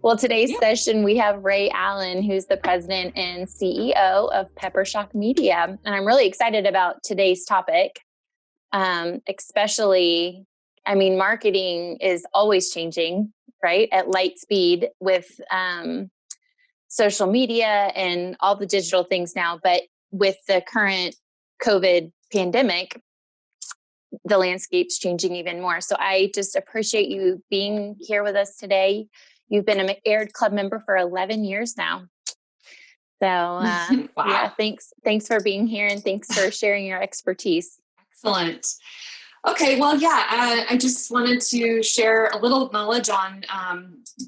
Well, today's Yeah. session, we have Rhea Allen, who's the president and CEO of Peppershock Media. And I'm really excited about today's topic, especially, marketing is always changing, right? At light speed with social media and all the digital things now. But with the current COVID pandemic, the landscape's changing even more. So I just appreciate you being here with us today. You've been an Aired Club member for 11 years now. So Wow. yeah, thanks for being here, and thanks for sharing your expertise. Excellent. Okay, well, yeah, I just wanted to share a little knowledge on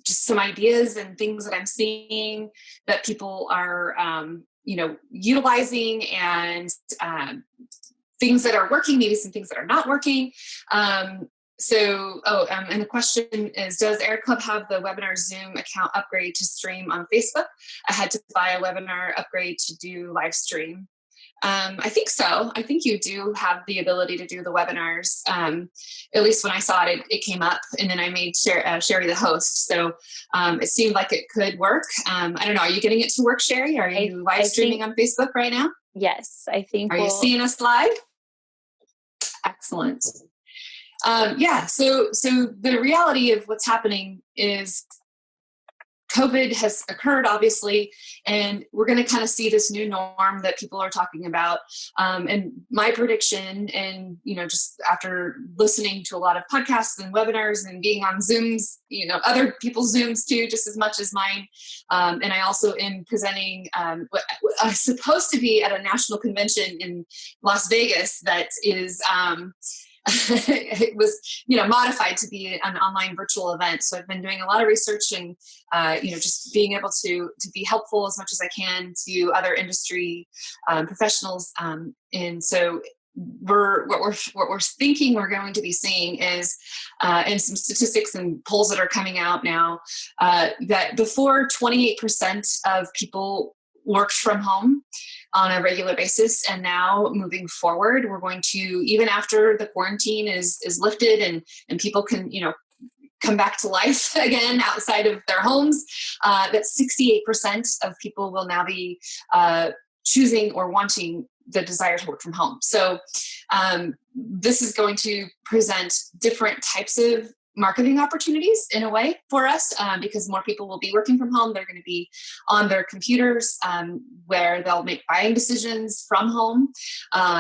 just some ideas and things that I'm seeing that people are, utilizing, and things that are working, maybe some things that are not working. And the question is, does Aired Club have the webinar Zoom account upgrade to stream on Facebook? I had to buy a webinar upgrade to do live stream. I think so. I think you do have the ability to do the webinars. At least when I saw it, it came up, and then I made Sherry the host. So it seemed like it could work. I don't know. Are you getting it to work, Sherry? Are you live streaming on Facebook right now? Yes, I think. Are you seeing us live? Excellent. So the reality of what's happening is COVID has occurred, obviously, and we're going to kind of see this new norm that people are talking about. And my prediction, and, just after listening to a lot of podcasts and webinars and being on Zooms, other people's Zooms too, just as much as mine. And I also am presenting what I'm supposed to be at a national convention in Las Vegas that is, it was, modified to be an online virtual event. So I've been doing a lot of research and, just being able to be helpful as much as I can to other industry professionals. And so what we're thinking we're going to be seeing is, and some statistics and polls that are coming out now, that before 28% of people worked from home on a regular basis. And now moving forward, we're going to, even after the quarantine is lifted and people can, come back to life again outside of their homes, that 68% of people will now be choosing or wanting the desire to work from home. So this is going to present different types of marketing opportunities in a way for us, because more people will be working from home. They're going to be on their computers, where they'll make buying decisions from home.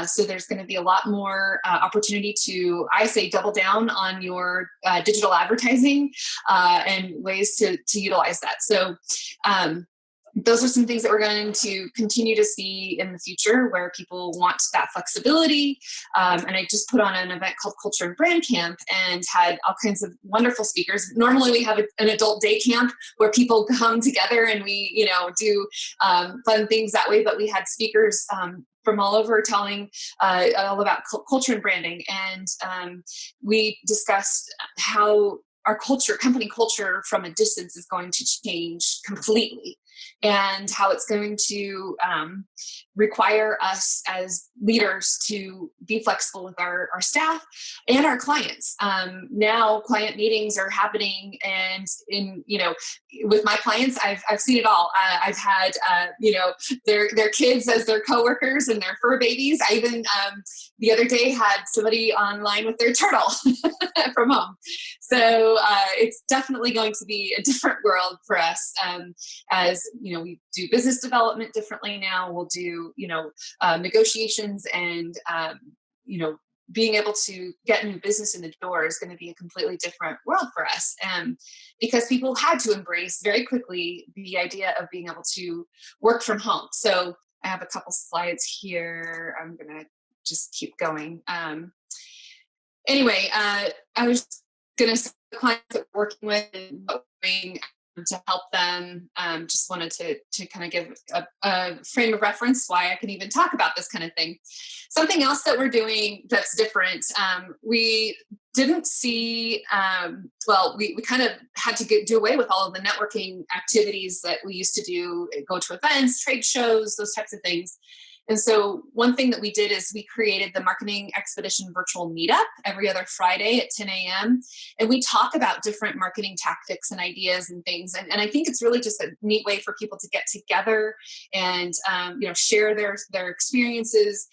So there's going to be a lot more opportunity to, I say, double down on your digital advertising and ways to utilize that. So those are some things that we're going to continue to see in the future, where people want that flexibility. And I just put on an event called Culture and Brand Camp and had all kinds of wonderful speakers. Normally we have an adult day camp where people come together and we, do fun things that way. But we had speakers from all over telling all about culture and branding. And we discussed how our company culture from a distance is going to change completely, and how it's going to require us as leaders to be flexible with our staff and our clients. Now client meetings are happening, and with my clients, I've seen it all. I've had, their kids as their coworkers and their fur babies. I even, the other day had somebody online with their turtle from home. So it's definitely going to be a different world for us, as we do business development differently now. We'll do negotiations, and being able to get new business in the door is going to be a completely different world for us, because people had to embrace very quickly the idea of being able to work from home. So I have a couple slides here. I'm going to just keep going. Anyway, I was going to say the clients that we're working with and what we're doing to help them. Just wanted to kind of give a frame of reference why I can even talk about this kind of thing. Something else that we're doing that's different, we didn't see, we kind of had to do away with all of the networking activities that we used to do, go to events, trade shows, those types of things. And so one thing that we did is we created the Marketing Expedition virtual meetup every other Friday at 10 a.m. And we talk about different marketing tactics and ideas and things. And I think it's really just a neat way for people to get together and share their experiences.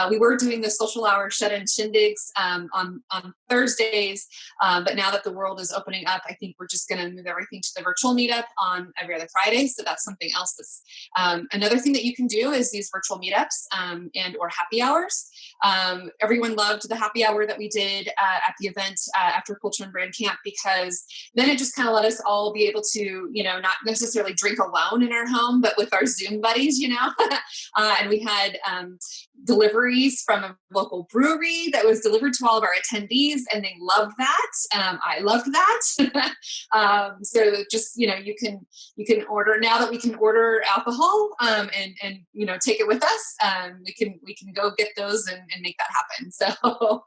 We were doing the social hour shut-in shindigs on Thursdays, but now that the world is opening up, I think we're just going to move everything to the virtual meetup on every other Friday. So that's something else that's another thing that you can do is these virtual meetups and or happy hours. Everyone loved the happy hour that we did at the event after Culture and Brand Camp, because then it just kind of let us all be able to, not necessarily drink alone in our home, but with our Zoom buddies, and we had deliveries from a local brewery that was delivered to all of our attendees, and they loved that. I loved that. So just, you can order, now that we can order alcohol and take it with us, we can go get those and make that happen. So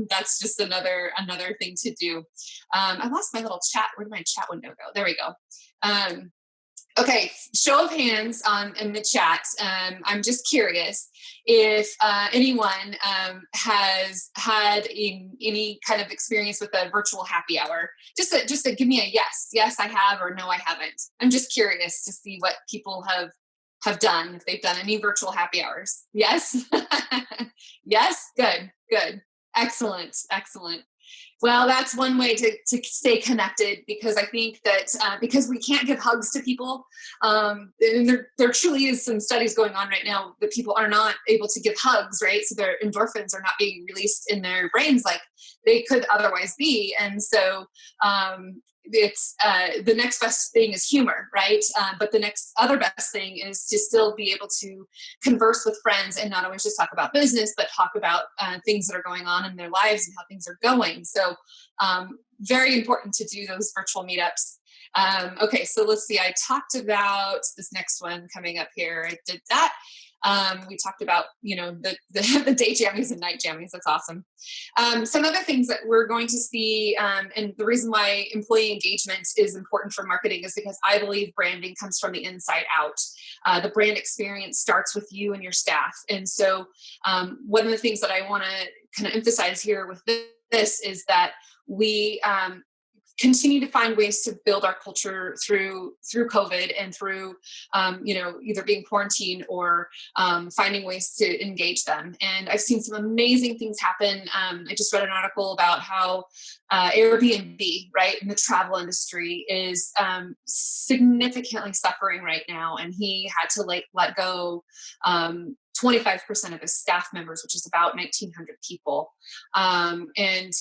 that's just another thing to do. I lost my little chat. Where did my chat window go? There we go. Okay, show of hands in the chat. I'm just curious if anyone has had any kind of experience with a virtual happy hour. Just to give me a yes, I have, or no, I haven't. I'm just curious to see what people have done, if they've done any virtual happy hours. Yes? Yes? Good. Excellent. Well, that's one way to stay connected, because I think that because we can't give hugs to people, and there truly is some studies going on right now that people are not able to give hugs, right? So their endorphins are not being released in their brains like they could otherwise be. And so it's the next best thing is humor, right? But the next other best thing is to still be able to converse with friends and not always just talk about business, but talk about things that are going on in their lives and how things are going. So very important to do those virtual meetups. Okay, so let's see. I talked about this next one coming up here. I did that. We talked about, the day jammies and night jammies. That's awesome. Some other things that we're going to see, and the reason why employee engagement is important for marketing is because I believe branding comes from the inside out. The brand experience starts with you and your staff. And so one of the things that I want to kind of emphasize here with this is that we continue to find ways to build our culture through COVID and through, either being quarantined or finding ways to engage them. And I've seen some amazing things happen. I just read an article about how Airbnb, right, in the travel industry is significantly suffering right now. And he had to let go 25% of his staff members, which is about 1,900 people. And,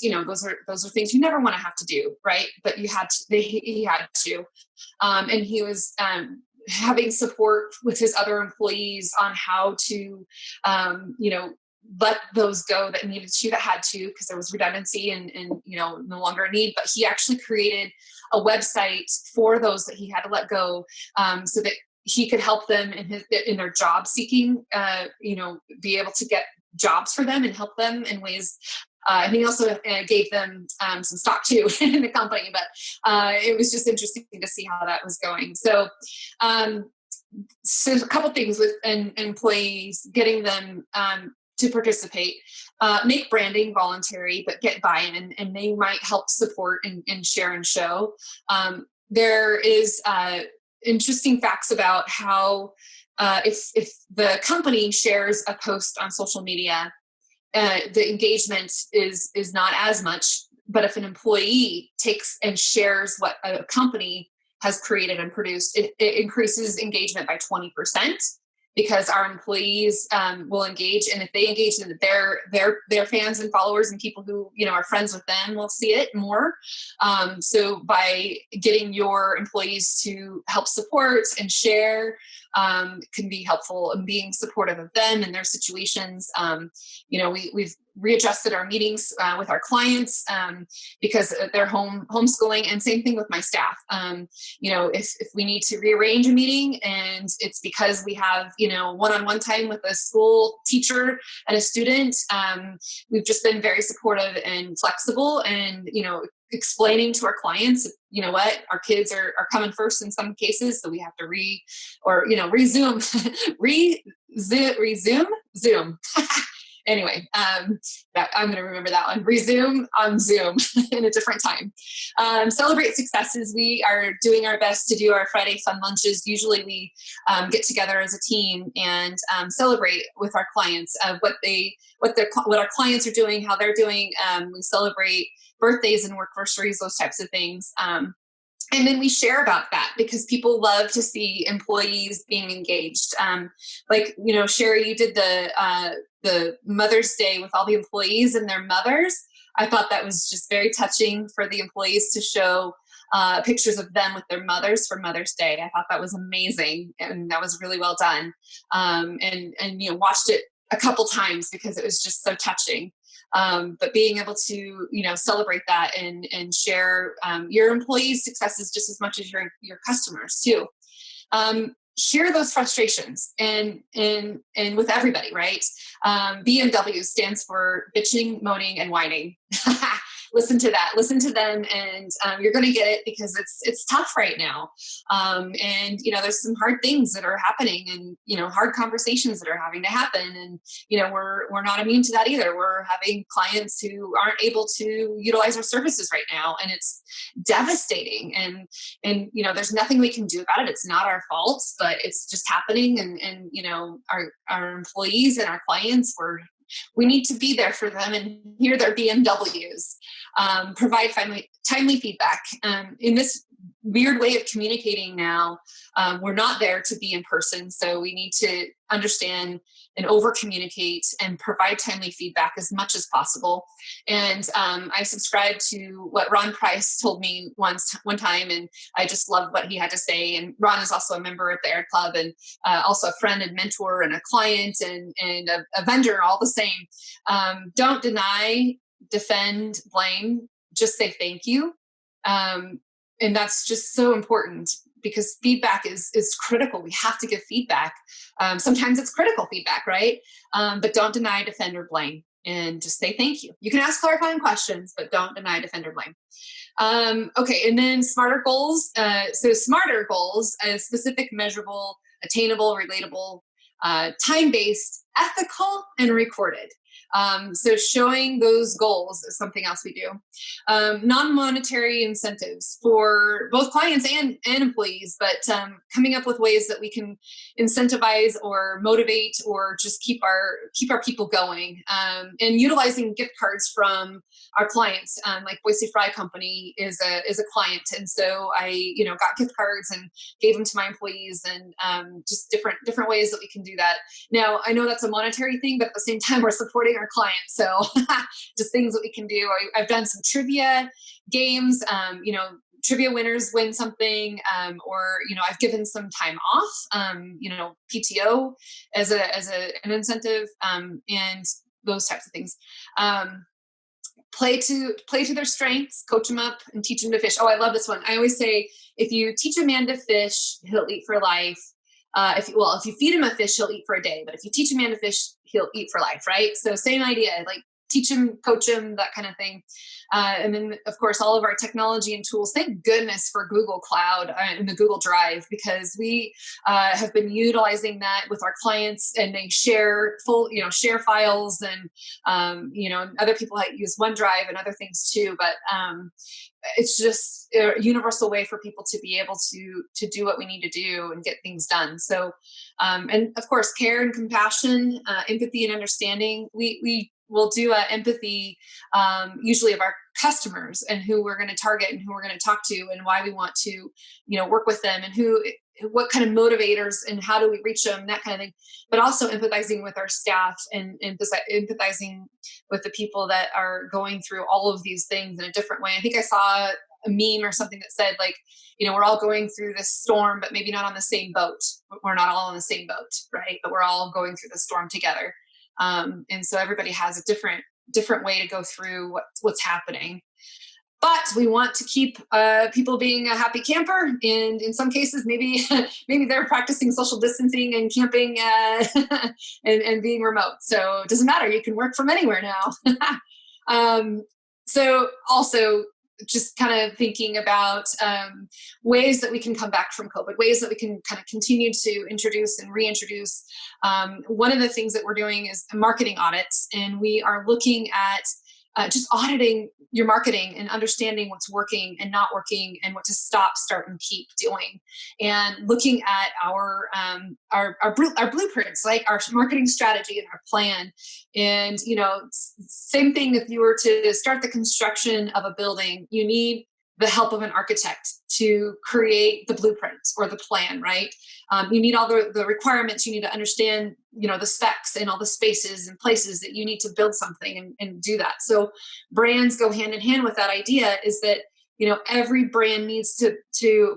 those are things you never want to have to do, right? But he had to. And he was having support with his other employees on how to, let those go that needed to, that had to, because there was redundancy and no longer a need. But he actually created a website for those that he had to let go, so that he could help them in their job seeking, be able to get jobs for them and help them in ways. And he also gave them some stock too in the company, but it was just interesting to see how that was going. So, so a couple things with employees, getting them to participate, make branding voluntary, but get buy-in, and they might help support and share and show. There is interesting facts about how if the company shares a post on social media, the engagement is not as much. But if an employee takes and shares what a company has created and produced, it increases engagement by 20%, because our employees will engage, and if they engage in their fans and followers and people who are friends with them will see it more. So by getting your employees to help support and share can be helpful, and being supportive of them and their situations. We've readjusted our meetings with our clients because they're homeschooling, and same thing with my staff. If we need to rearrange a meeting and it's because we have, one-on-one time with a school teacher and a student, we've just been very supportive and flexible, and, explaining to our clients, our kids are coming first in some cases, so we have to resume resume Zoom. Anyway, I'm going to remember that one. Resume on Zoom in a different time. Celebrate successes. We are doing our best to do our Friday fun lunches. Usually we get together as a team and celebrate with our clients of what our clients are doing, how they're doing. We celebrate birthdays and workversaries, those types of things. And then we share about that because people love to see employees being engaged. Sherry, you did the Mother's Day with all the employees and their mothers. I thought that was just very touching for the employees to show pictures of them with their mothers for Mother's Day. I thought that was amazing, and that was really well done. And watched it a couple times because it was just so touching. But being able to, celebrate that and share your employees' successes just as much as your customers too. Hear those frustrations and with everybody, right? BMW stands for bitching, moaning, and whining. Listen to that. Listen to them, and you're going to get it because it's tough right now. And there's some hard things that are happening, and hard conversations that are having to happen. And we're not immune to that either. We're having clients who aren't able to utilize our services right now, and it's devastating. And there's nothing we can do about it. It's not our fault, but it's just happening. And our employees and our clients we need to be there for them and hear their BMWs, provide timely feedback. In this weird way of communicating now, we're not there to be in person. So we need to understand and over communicate and provide timely feedback as much as possible. And I subscribe to what Ron Price told me one time, and I just love what he had to say. And Ron is also a member at the Air Club, and also a friend and mentor and a client and a vendor, all the same. Don't deny, defend, blame, just say thank you. And that's just so important because feedback is critical. We have to give feedback. Sometimes it's critical feedback, right? But don't deny, defend, or blame, and just say thank you. You can ask clarifying questions, but don't deny, defend, or blame. Okay, and then smarter goals. So smarter goals, specific, measurable, attainable, relatable, time-based, ethical, and recorded. So showing those goals is something else we do. Non-monetary incentives for both clients and employees, but coming up with ways that we can incentivize or motivate or just keep our people going, and utilizing gift cards from our clients. Like Boise Fry Company is a client, and so I got gift cards and gave them to my employees, and just different ways that we can do that. Now I know that's a monetary thing, but at the same time we're supporting our clients, so just things that we can do. I've done some trivia games. Trivia winners win something, or I've given some time off, PTO as an incentive, and those types of things. Play to their strengths, coach them up, and teach them to fish. Oh, I love this one. I always say, if you teach a man to fish, he'll eat for life. If you feed him a fish, he'll eat for a day. But if you teach a man to fish, he'll eat for life, right? So same idea, like teach him, coach him, that kind of thing. And then, of course, all of our technology and tools. Thank goodness for Google Cloud and the Google Drive, because we have been utilizing that with our clients, and they share share files, and other people use OneDrive and other things too. But it's just a universal way for people to be able to do what we need to do and get things done. So, and of course, care and compassion, empathy and understanding. We will do empathy, usually of our customers and who we're going to target and who we're going to talk to and why we want to, work with them, and what kind of motivators and how do we reach them, that kind of thing. But also empathizing with our staff and empathizing with the people that are going through all of these things in a different way. I think I saw a meme or something that said, like, we're all going through this storm, but maybe not on the same boat. We're not all on the same boat, right? But we're all going through the storm together. And so everybody has a different way to go through what's happening. But we want to keep people being a happy camper, and in some cases, maybe they're practicing social distancing and camping and being remote. So it doesn't matter; you can work from anywhere now. So also just kind of thinking about ways that we can come back from COVID, ways that we can kind of continue to introduce and reintroduce. One of the things that we're doing is marketing audits, and we are looking at just auditing your marketing and understanding what's working and not working, and what to stop, start, and keep doing, and looking at our blueprints, like our marketing strategy and our plan. And same thing, if you were to start the construction of a building, you need the help of an architect to create the blueprint or the plan, right? You need all the requirements. You need to understand, the specs and all the spaces and places that you need to build something and do that. So brands go hand in hand with that idea, is that, every brand needs to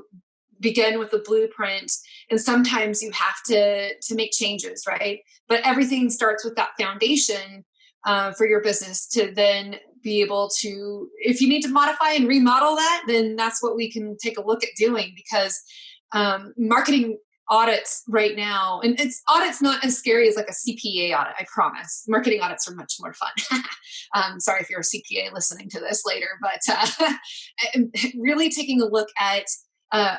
begin with a blueprint, and sometimes you have to make changes, right? But everything starts with that foundation for your business to then be able to, if you need to modify and remodel that, then that's what we can take a look at doing, because marketing audits right now, and audit's not as scary as like a CPA audit, I promise. Marketing audits are much more fun. Sorry if you're a CPA listening to this later, but really taking a look at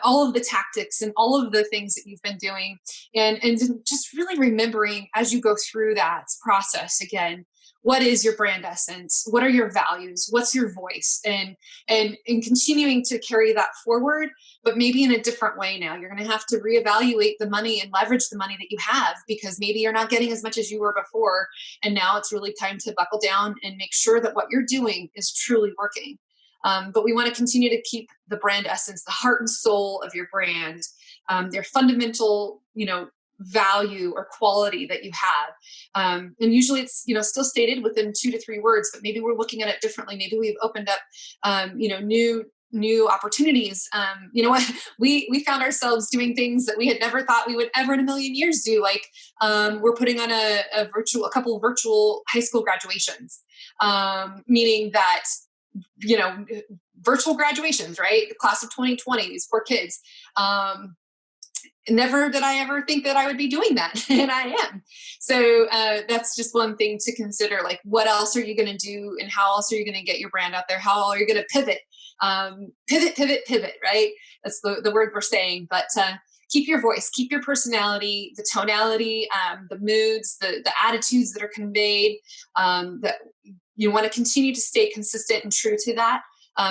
all of the tactics and all of the things that you've been doing, and just really remembering as you go through that process again, what is your brand essence? What are your values? What's your voice? And continuing to carry that forward, but maybe in a different way now. You're going to have to reevaluate the money and leverage the money that you have, because maybe you're not getting as much as you were before. And now it's really time to buckle down and make sure that what you're doing is truly working. But we want to continue to keep the brand essence, the heart and soul of your brand, their fundamental, value or quality that you have. And usually it's, still stated within 2 to 3 words, but maybe we're looking at it differently. Maybe we've opened up, new opportunities. We found ourselves doing things that we had never thought we would ever in a million years do. Like, we're putting on a couple of virtual high school graduations, meaning that, virtual graduations, right? The class of 2020, these poor kids. Never did I ever think that I would be doing that. And I am. So that's just one thing to consider. Like, what else are you going to do, and how else are you going to get your brand out there? How are you going to pivot? Pivot, right? That's the word we're saying. But keep your voice, keep your personality, the tonality, the moods, the attitudes that are conveyed, that you want to continue to stay consistent and true to that.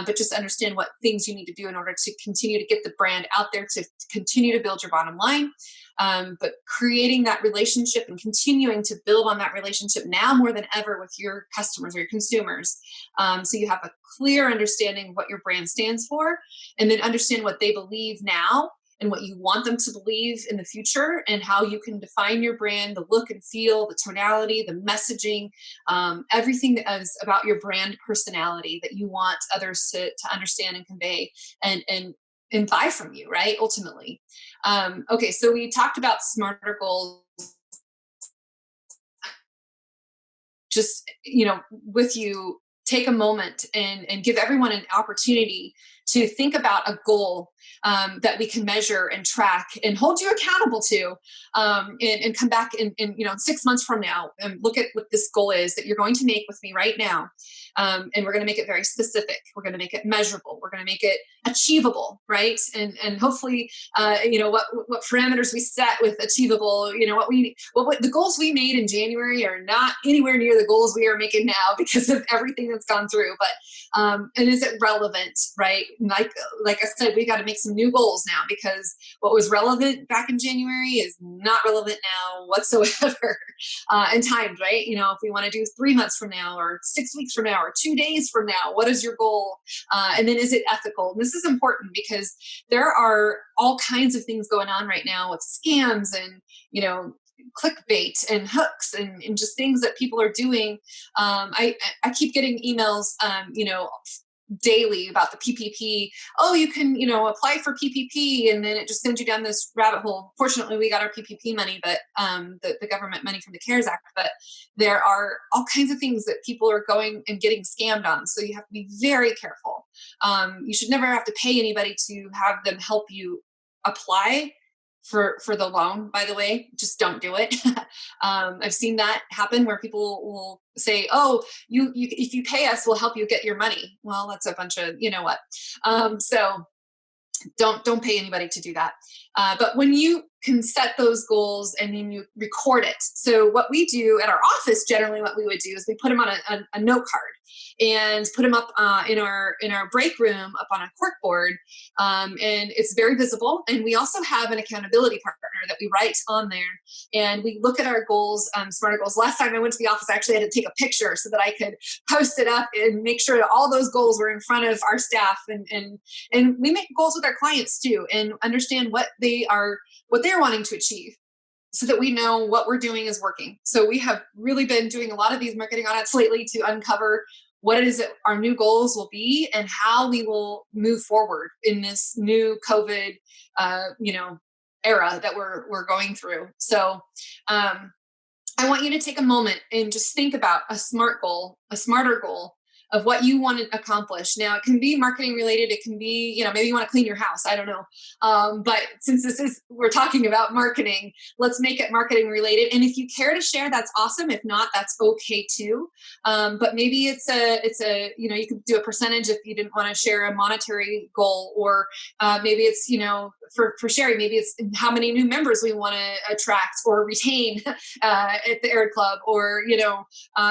But just understand what things you need to do in order to continue to get the brand out there, to continue to build your bottom line. But creating that relationship and continuing to build on that relationship now more than ever with your customers or your consumers. So you have a clear understanding of what your brand stands for, and then understand what they believe now and what you want them to believe in the future, and how you can define your brand, the look and feel, the tonality, the messaging, everything that is about your brand personality that you want others to understand and convey and buy from you, right? Ultimately. Okay, so we talked about smarter goals. Just, with you, take a moment and give everyone an opportunity to think about a goal that we can measure and track and hold you accountable to, and come back in 6 months from now and look at what this goal is that you're going to make with me right now. And we're going to make it very specific. We're going to make it measurable. We're going to make it achievable, right? And hopefully, what parameters we set with achievable, what the goals we made in January are not anywhere near the goals we are making now because of everything that's gone through. But and is it relevant, right? Like I said, we got to make some new goals now, because what was relevant back in January is not relevant now whatsoever. And timed, right? If we want to do 3 months from now, or 6 weeks from now, or 2 days from now, what is your goal? And then is it ethical? And this is important because there are all kinds of things going on right now with scams and, clickbait and hooks and just things that people are doing. I keep getting emails, daily about the PPP. Oh, you can, apply for PPP, and then it just sends you down this rabbit hole. Fortunately, we got our PPP money, but the government money from the CARES Act. But there are all kinds of things that people are going and getting scammed on. So you have to be very careful. You should never have to pay anybody to have them help you apply for the loan, by the way. Just don't do it. I've seen that happen where people will say, oh, you if you pay us, we'll help you get your money. Well, that's a bunch of, you know what. So don't pay anybody to do that. But when you can set those goals and then you record it. So what we do at our office, generally what we would do is we put them on a note card and put them up in our break room up on a corkboard. And it's very visible. And we also have an accountability partner that we write on there. And we look at our goals, smarter goals. Last time I went to the office, I actually had to take a picture so that I could post it up and make sure that all those goals were in front of our staff. And we make goals with our clients too, and understand what they're wanting to achieve, so that we know what we're doing is working. So we have really been doing a lot of these marketing audits lately to uncover what it is that our new goals will be and how we will move forward in this new COVID, era that we're going through. So I want you to take a moment and just think about a smarter goal of what you want to accomplish. Now, it can be marketing related. It can be, maybe you want to clean your house. I don't know. But since we're talking about marketing, let's make it marketing related. And if you care to share, that's awesome. If not, that's okay too. But maybe it's you could do a percentage if you didn't want to share a monetary goal, or maybe it's, for Sherry, maybe it's how many new members we want to attract or retain at the Air Club, or,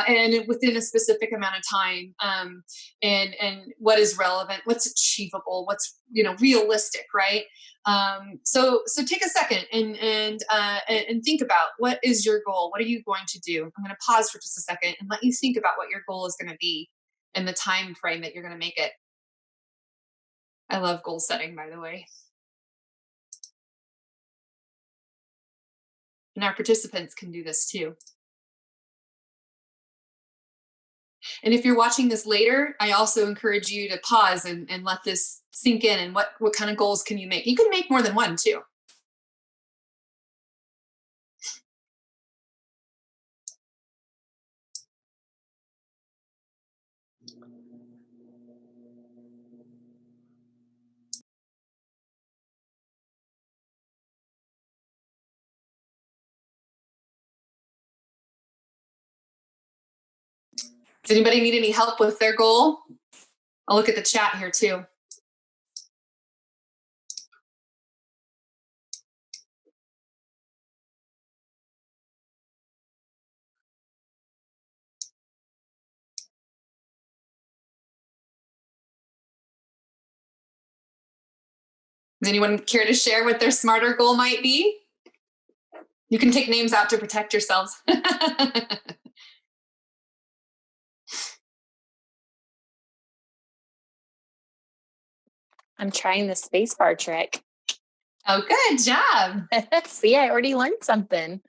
and within a specific amount of time. And what is relevant, what's achievable, what's, realistic, right? So take a second and think about, what is your goal? What are you going to do? I'm going to pause for just a second and let you think about what your goal is going to be and the time frame that you're going to make it. I love goal setting, by the way. And our participants can do this too. And if you're watching this later, I also encourage you to pause and let this sink in. And what kind of goals can you make? You can make more than one too. Does anybody need any help with their goal? I'll look at the chat here too. Does anyone care to share what their smarter goal might be? You can take names out to protect yourselves. I'm trying the spacebar trick. Oh, good job. See, I already learned something.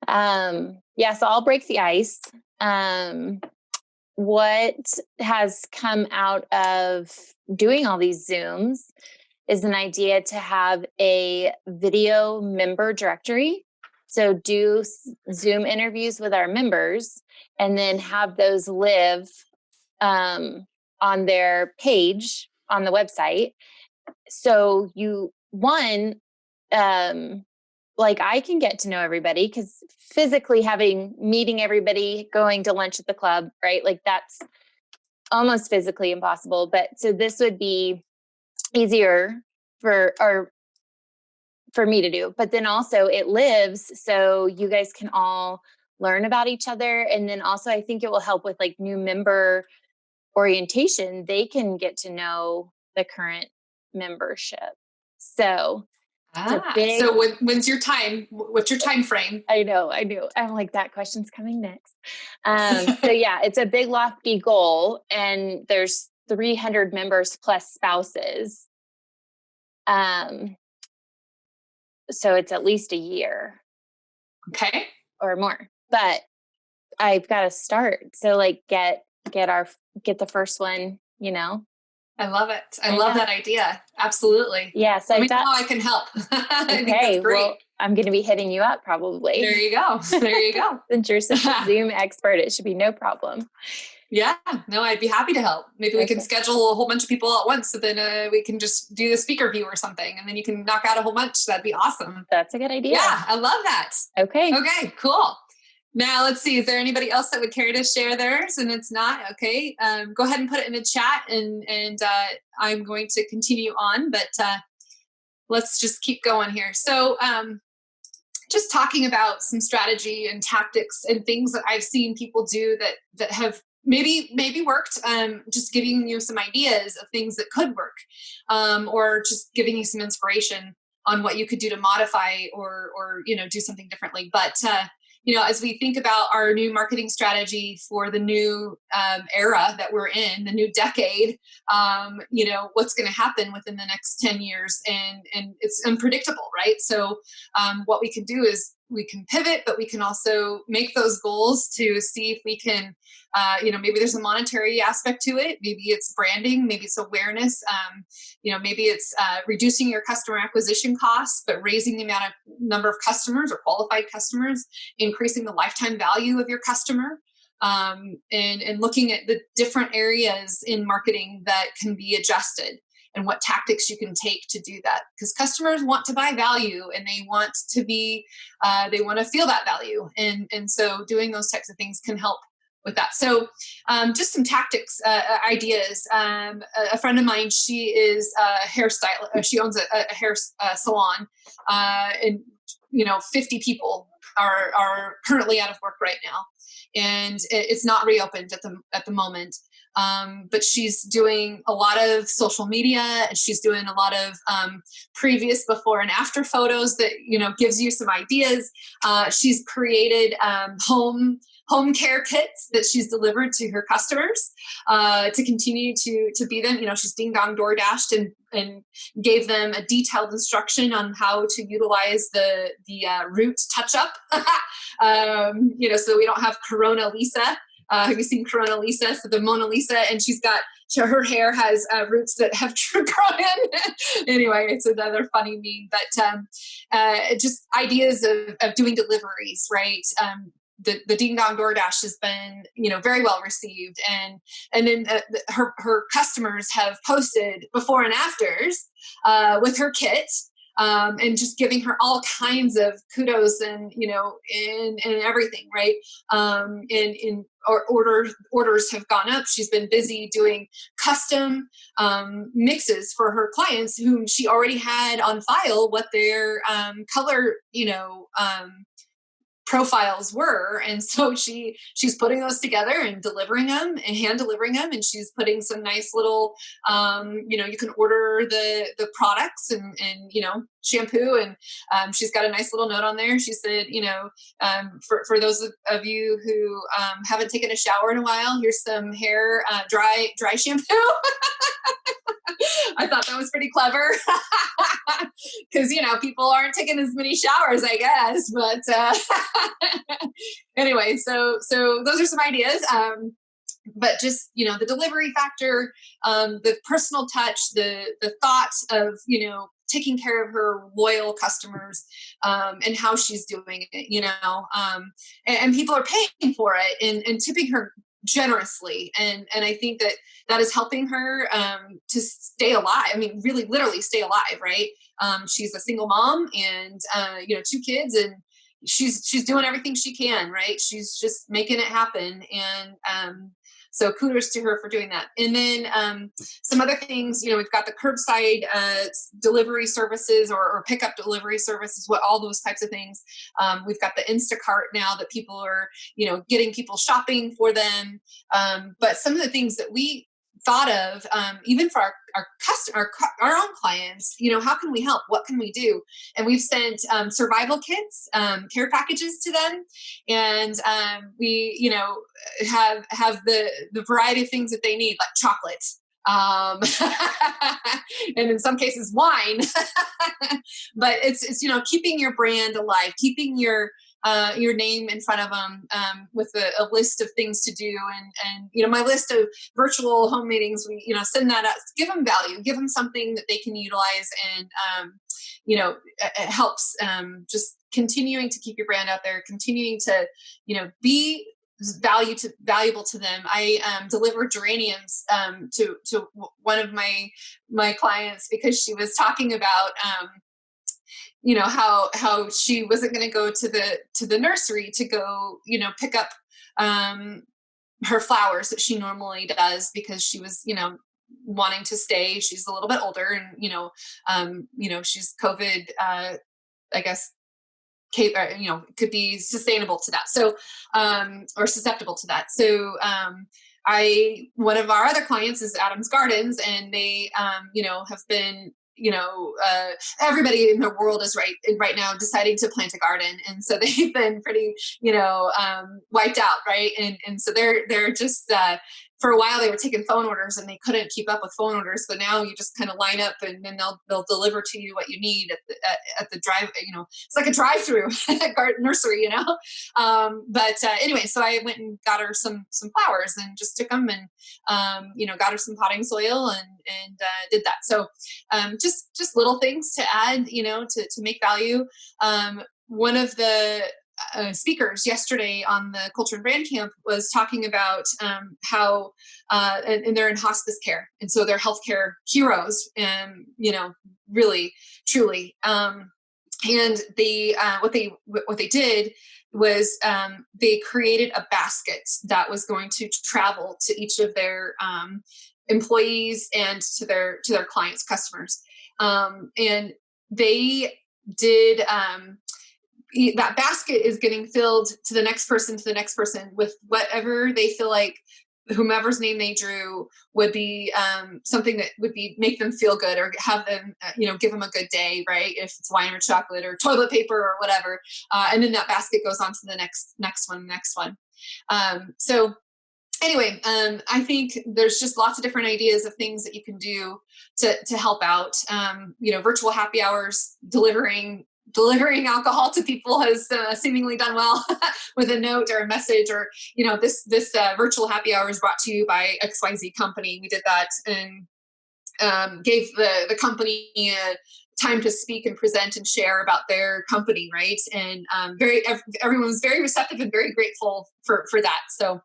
So I'll break the ice. What has come out of doing all these Zooms is an idea to have a video member directory. So do Zoom interviews with our members and then have those live on their page on the website. So I can get to know everybody, because physically meeting everybody, going to lunch at the club, right? Like that's almost physically impossible. But so this would be easier for me to do. But then also it lives, so you guys can all learn about each other. And then also I think it will help with like new member orientation. They can get to know the current membership. So so when's your time? What's your time frame? I know. I'm like, that question's coming next. So yeah, it's a big lofty goal, and there's 300 members plus spouses. So it's at least a year. Okay. Or more, but I've got to start. So like get the first one, I love it. I love that idea. Absolutely. Yeah. So let me know how I can help. Okay. Well, I'm going to be hitting you up probably. There you go. Since you're such a Zoom expert, it should be no problem. Yeah, no, I'd be happy to help. Maybe we can Okay. schedule a whole bunch of people at once, so then we can just do a speaker view or something, and then you can knock out a whole bunch. That'd be awesome. That's a good idea. Yeah, I love that. Okay. Okay, cool. Now let's see. Is there anybody else that would care to share theirs? And it's not okay. Go ahead and put it in the chat, and I'm going to continue on. But let's just keep going here. So, just talking about some strategy and tactics and things that I've seen people do that have maybe worked. Just giving you some ideas of things that could work, or just giving you some inspiration on what you could do to modify or do something differently. But as we think about our new marketing strategy for the new era that we're in, the new decade, what's going to happen within the next 10 years, and it's unpredictable, right? So what we can do is we can pivot, but we can also make those goals to see if we can, maybe there's a monetary aspect to it. Maybe it's branding, maybe it's awareness, maybe it's reducing your customer acquisition costs, but raising the number of customers or qualified customers, increasing the lifetime value of your customer. And looking at the different areas in marketing that can be adjusted and what tactics you can take to do that, because customers want to buy value and they want to feel that value. And so doing those types of things can help with that. So just some tactics, ideas. A friend of mine, she is a hairstylist. She owns a hair salon, and 50 people are currently out of work right now, and it's not reopened at the moment. But she's doing a lot of social media, and she's doing a lot of previous before and after photos that gives you some ideas. She's created home care kits that she's delivered to her customers to continue to be them. She's ding dong door dashed and gave them a detailed instruction on how to utilize the root touch up, so we don't have Corona Lisa. Have you seen Corona Lisa? So the Mona Lisa, and her hair has roots that have grown in. Anyway, it's another funny meme, but just ideas of doing deliveries, right? The Ding Dong DoorDash has been, very well received, and then her customers have posted before and afters with her kit. And just giving her all kinds of kudos and everything, right? Orders have gone up. She's been busy doing custom mixes for her clients, whom she already had on file what their color profiles were, and so she's putting those together and delivering them and hand delivering them, and she's putting some nice little you can order the products and shampoo, and she's got a nice little note on there. She said, for those of you who haven't taken a shower in a while, here's some hair dry shampoo. I thought that was pretty clever because people aren't taking as many showers, I guess. But anyway, so those are some ideas. But just the delivery factor, the personal touch, the thought of taking care of her loyal customers, and how she's doing it, and people are paying for it and tipping her generously, and I think that is helping her to stay alive. I mean, really literally stay alive, right? She's a single mom, and 2 kids, and she's doing everything she can, right? She's just making it happen, and so kudos to her for doing that. And then some other things, we've got the curbside delivery services or pickup delivery services, all those types of things. We've got the Instacart now that people are, getting people shopping for them. But some of the things that we thought of, even for our own clients, how can we help? What can we do? And we've sent survival kits, care packages to them, and we, have the variety of things that they need, like chocolate. And in some cases wine, but it's keeping your brand alive, keeping your name in front of them, with a list of things to do, and my list of virtual home meetings, we send that out, give them value, give them something that they can utilize, and it helps just continuing to keep your brand out there, continuing to be valuable to them. I delivered geraniums to one of my clients because she was talking about how she wasn't going to go to the nursery to go pick up her flowers that she normally does because she was wanting to stay. She's a little bit older, and she's COVID. I guess could be sustainable to that. So, or susceptible to that. So, one of our other clients is Adam's Gardens, and they, have been, everybody in the world is right now deciding to plant a garden. And so they've been pretty, wiped out. Right. And so they're just, for a while they were taking phone orders and they couldn't keep up with phone orders, but now you just kind of line up and then they'll deliver to you what you need at the drive. It's like a drive-through garden nursery, But anyway, so I went and got her some flowers and just took them and got her some potting soil and did that. So just little things to add, to make value. One of the speakers yesterday on the Culture and Brand Camp was talking about how and they're in hospice care, and so they're healthcare heroes, and really, truly. And they what they did was they created a basket that was going to travel to each of their employees and to their clients, customers, and they did. That basket is getting filled to the next person with whatever they feel like whomever's name they drew would be something that would make them feel good or have them, give them a good day, right? If it's wine or chocolate or toilet paper or whatever. And then that basket goes on to the next one. So anyway, I think there's just lots of different ideas of things that you can do to help out. Virtual happy hours, delivering alcohol to people has seemingly done well with a note or a message, or this virtual happy hour is brought to you by XYZ company. We did that and gave the company time to speak and present and share about their company, right? And everyone was very receptive and very grateful for that. So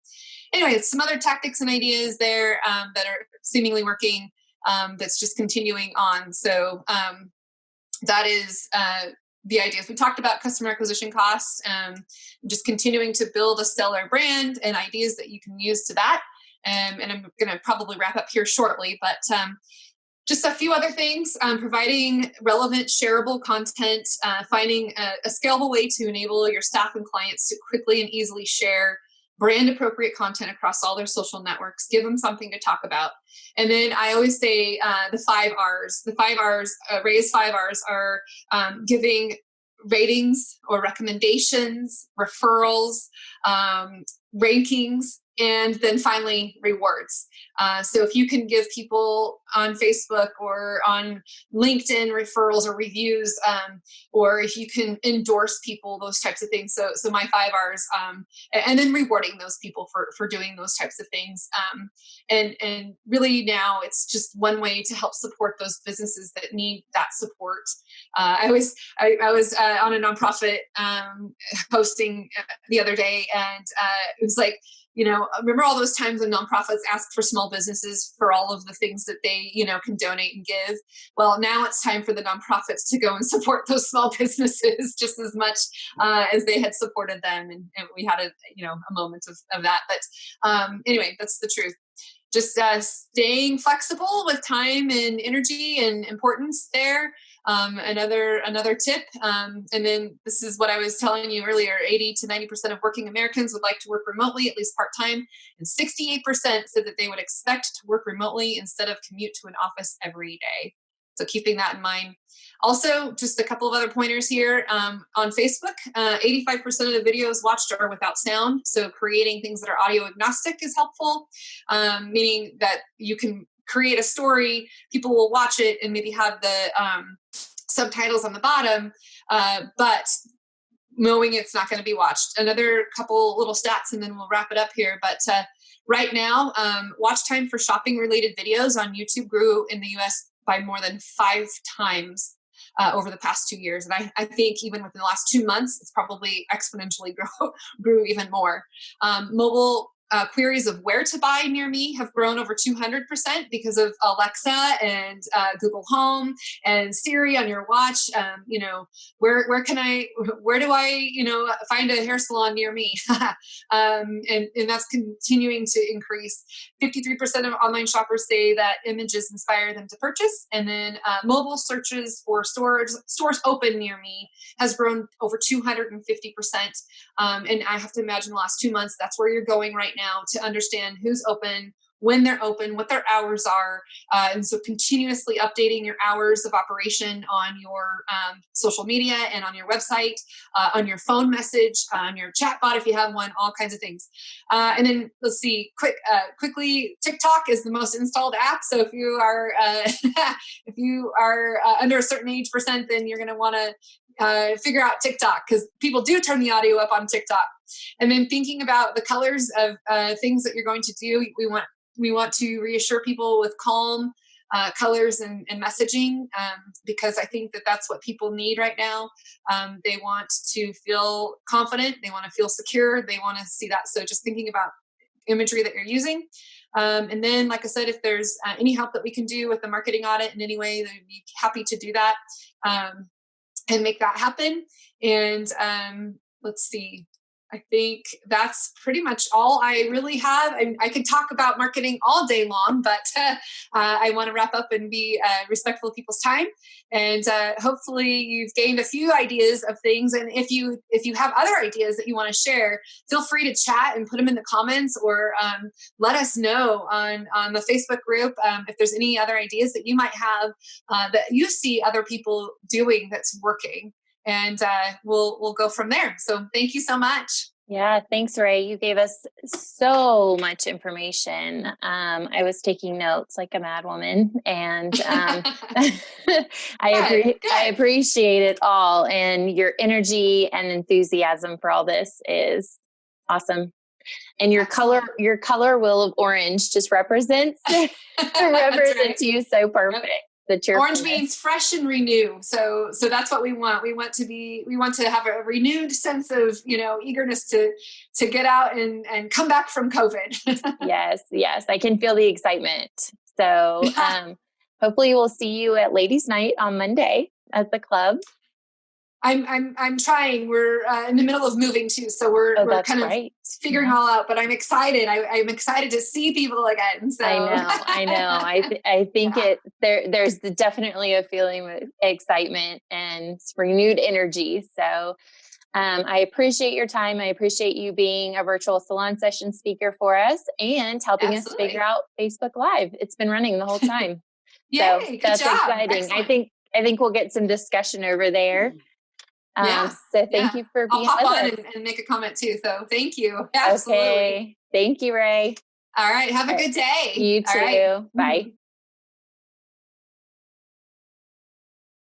anyway, some other tactics and ideas there that are seemingly working, that's just continuing on. So that is the ideas. We talked about customer acquisition costs, just continuing to build a stellar brand and ideas that you can use to that. And I'm going to probably wrap up here shortly, but just a few other things, providing relevant, shareable content, finding a scalable way to enable your staff and clients to quickly and easily share brand appropriate content across all their social networks, give them something to talk about. And then I always say the 5 R's. The 5 R's, Rhea's 5 R's are giving ratings or recommendations, referrals, rankings, and then finally rewards. So if you can give people on Facebook or on LinkedIn referrals or reviews, or if you can endorse people, those types of things. So my 5 R's, and then rewarding those people for doing those types of things. And really now it's just one way to help support those businesses that need that support. I was on a nonprofit hosting the other day, and it was like, remember all those times when nonprofits ask for small businesses for all of the things that they, can donate and give? Well, now it's time for the nonprofits to go and support those small businesses just as much as they had supported them. And we had a moment of that. But anyway, that's the truth. Just staying flexible with time and energy and importance there. Another tip, and then this is what I was telling you earlier, 80 to 90% of working Americans would like to work remotely, at least part-time, and 68% said that they would expect to work remotely instead of commute to an office every day. So keeping that in mind. Also, just a couple of other pointers here. On Facebook, 85% of the videos watched are without sound. So creating things that are audio agnostic is helpful, meaning that you can create a story, people will watch it and maybe have the subtitles on the bottom, but knowing it's not going to be watched. Another couple little stats and then we'll wrap it up here. But right now, watch time for shopping related videos on YouTube grew in the US by more than 5 times over the past 2 years. And I think even within the last 2 months, it's probably exponentially grew even more. Mobile queries of where to buy near me have grown over 200% because of Alexa and Google Home and Siri on your watch. Where do I find a hair salon near me? And that's continuing to increase. 53% of online shoppers say that images inspire them to purchase. And then mobile searches for stores open near me has grown over 250%. And I have to imagine the last 2 months, that's where you're going right now to understand who's open, when they're open, what their hours are. And so continuously updating your hours of operation on your social media and on your website, on your phone message, on your chat bot if you have one, all kinds of things. And then let's see, quickly, TikTok is the most installed app. So if you are under a certain age percent, then you're going to want to figure out TikTok, because people do turn the audio up on TikTok. And then thinking about the colors of things that you're going to do, we want to reassure people with calm colors and messaging, because I think that that's what people need right now. They want to feel confident. They want to feel secure. They want to see that. So just thinking about imagery that you're using. And then, like I said, if there's any help that we can do with the marketing audit in any way, then we'd be happy to do that. And make that happen. And let's see, I think that's pretty much all I really have. I could talk about marketing all day long, but I want to wrap up and be respectful of people's time. And hopefully you've gained a few ideas of things. And if you have other ideas that you want to share, feel free to chat and put them in the comments, or let us know on the Facebook group if there's any other ideas that you might have that you see other people doing that's working. And we'll go from there. So thank you so much. Yeah, thanks, Ray. You gave us so much information. I was taking notes like a mad woman, and I appreciate it all. And your energy and enthusiasm for all this is awesome. And your color wheel of orange just represents you so perfect. Orange means fresh and renew. So that's what we want. We want to have a renewed sense of, eagerness to get out and come back from COVID. Yes. I can feel the excitement. So hopefully we'll see you at Ladies Night on Monday at the club. I'm trying. We're in the middle of moving too, so we're kind of figuring all out. But I'm excited. I'm excited to see people again. So I know. I think there's definitely a feeling of excitement and renewed energy. So I appreciate your time. I appreciate you being a virtual salon session speaker for us and helping us figure out Facebook Live. It's been running the whole time. Yay, that's good job. Exciting. Excellent. I think we'll get some discussion over there. So thank you for being I'll pop with on and make a comment too. So thank you. Absolutely. Okay. Thank you, Ray. All right. Have a good day. You too. All right. Bye.